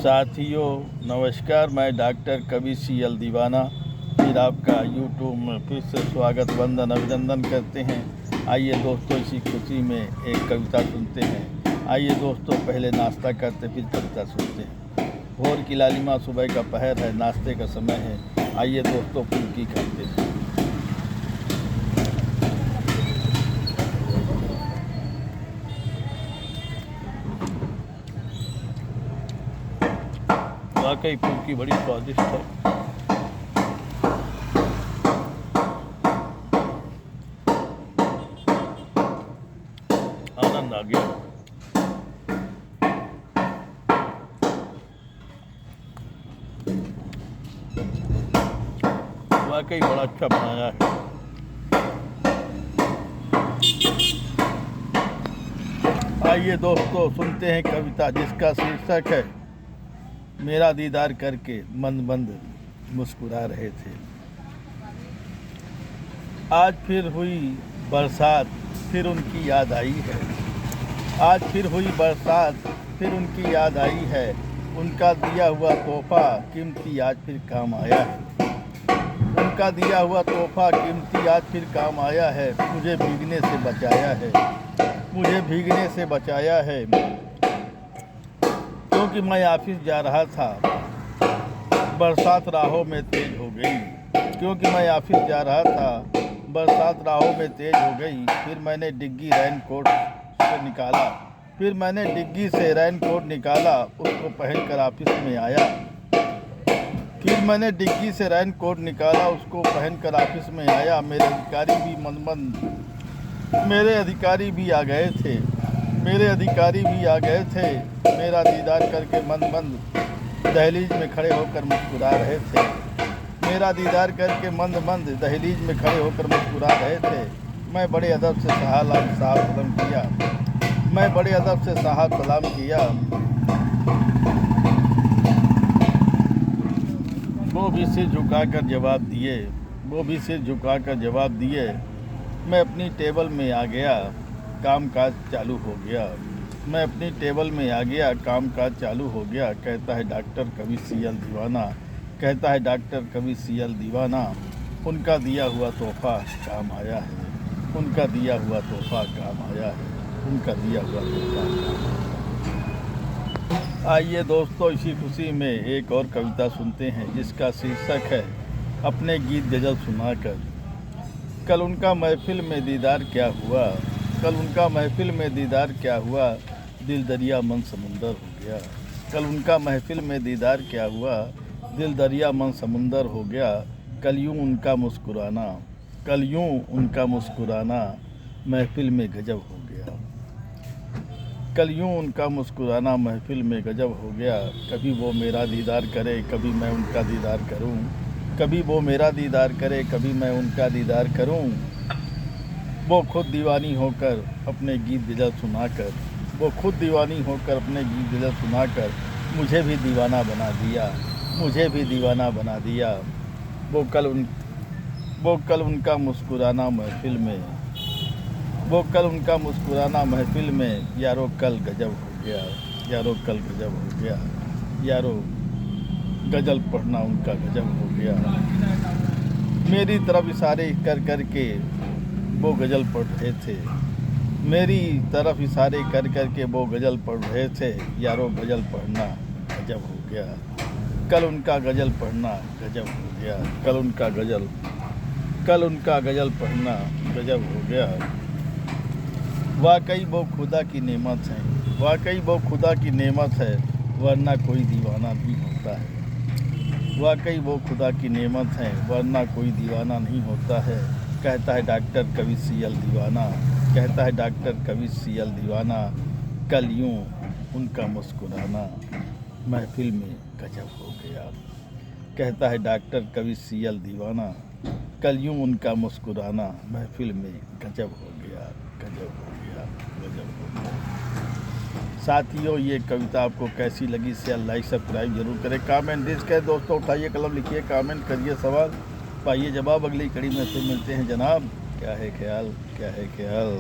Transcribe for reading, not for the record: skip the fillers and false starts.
साथियों नमस्कार, मैं डॉक्टर कवि CL दीवाना फिर आपका यूट्यूब में फिर से स्वागत वंदन अभिनंदन करते हैं। आइए दोस्तों, इसी खुशी में एक कविता सुनते हैं। आइए दोस्तों, पहले नाश्ता करते फिर कविता सुनते हैं। भोर की लालिमा सुबह का पहर है, नाश्ते का समय है। आइए दोस्तों, फुल्की खाते हैं। वाकई फुल्की बड़ी स्वादिष्ट है। आनंद आ गया। वाकई बड़ा अच्छा बनाया है। आइए दोस्तों, सुनते हैं कविता जिसका शीर्षक है मेरा दीदार करके मंद मंद मुस्कुरा रहे थे। आज फिर हुई बरसात, फिर उनकी याद आई है। आज फिर हुई बरसात, फिर उनकी याद आई है। उनका दिया हुआ तोहफा कीमती आज फिर काम आया है। उनका दिया हुआ तोहफा कीमती आज फिर काम आया है। मुझे भीगने से बचाया है, मुझे भीगने से बचाया है। क्योंकि मैं ऑफिस जा रहा था, बरसात राहों में तेज हो गई। क्योंकि मैं ऑफिस जा रहा था, बरसात राहों में तेज हो गई। फिर मैंने डिग्गी रेनकोट से निकाला, फिर मैंने डिग्गी से रेनकोट निकाला, उसको पहनकर ऑफिस में आया। फिर मैंने डिग्गी से रेनकोट निकाला, उसको पहनकर ऑफिस में आया। मेरे अधिकारी भी आ गए थे, मेरे अधिकारी भी आ गए थे। मेरा दीदार करके मंद मंद दहलीज में खड़े होकर मुस्कुरा रहे थे। मेरा दीदार करके मंद मंद दहलीज में खड़े होकर मुस्कुरा रहे थे। मैं बड़े अदब से सलाम किया, मैं बड़े अदब से सलाम किया। वो भी सिर झुकाकर जवाब दिए, वो भी सिर झुकाकर जवाब दिए। मैं अपनी टेबल में आ गया, काम काज चालू हो गया। मैं अपनी टेबल में आ गया, काम काज चालू हो गया। कहता है डॉक्टर कवि CL दीवाना, कहता है डॉक्टर कवि CL दीवाना। उनका दिया हुआ तोहफा काम आया है, उनका दिया हुआ तोहफा काम आया है, उनका दिया हुआ तोहफा। आइए दोस्तों, इसी खुशी में एक और कविता सुनते हैं जिसका शीर्षक है अपने गीत गज़ल सुनाकर। कल उनका महफिल में दीदार क्या हुआ, कल उनका महफिल में दीदार क्या हुआ। दिल दरिया मन समुंदर हो गया। कल उनका महफिल में दीदार क्या हुआ, दिल दरिया मन समुंदर हो गया। कल यूं उनका मुस्कुराना, कल यूं उनका मुस्कुराना महफिल में गजब हो गया। कल यूं उनका मुस्कुराना महफिल में गजब हो गया। कभी वो मेरा दीदार करे, कभी मैं उनका दीदार करूं। कभी वो मेरा दीदार करे, कभी मैं उनका दीदार करूं। वो खुद दीवानी होकर अपने गीत गज़ल सुनाकर, वो खुद दीवानी होकर अपने गीत गज़ल सुनाकर मुझे भी दीवाना बना दिया, मुझे भी दीवाना बना दिया। वो कल उनका मुस्कुराना महफिल में, वो कल उनका मुस्कुराना महफिल में। यारो कल गजब हो गया, यारो कल गजब हो गया। यारो गज़ल पढ़ना उनका गजब हो गया। मेरी तरफ इशारे कर कर के वो गज़ल पढ़ रहे थे, मेरी तरफ इशारे कर कर के वो गज़ल पढ़ रहे थे। यारो गज़ल पढ़ना गजब हो गया, कल उनका गज़ल पढ़ना गजब हो गया। कल उनका गज़ल पढ़ना गजब हो गया। वाकई वो खुदा की नेमत है, वाकई वो खुदा की नेमत है, वरना कोई दीवाना नहीं होता है। वाकई वो खुदा की नेमत है, वरना कोई दीवाना नहीं होता है। कहता है डॉक्टर कवि CL दीवाना, कहता है डॉक्टर कवि CL दीवाना। कल यूं उनका मुस्कुराना महफिल में गजब हो गया। कहता है डॉक्टर कवि CL दीवाना। कल यूं उनका मुस्कुराना महफिल में गजब हो गया, गजब हो गया, गजब हो गया। साथियों, ये कविता आपको कैसी लगी? शेयर लाइक सब्सक्राइब जरूर करें। कमेंट डिस करें दोस्तों, उठाइए कलम, लिखिए कमेंट करिए, सवाल पाइए जवाब। अगली कड़ी में फिर मिलते हैं जनाब। क्या है ख्याल, क्या है ख्याल।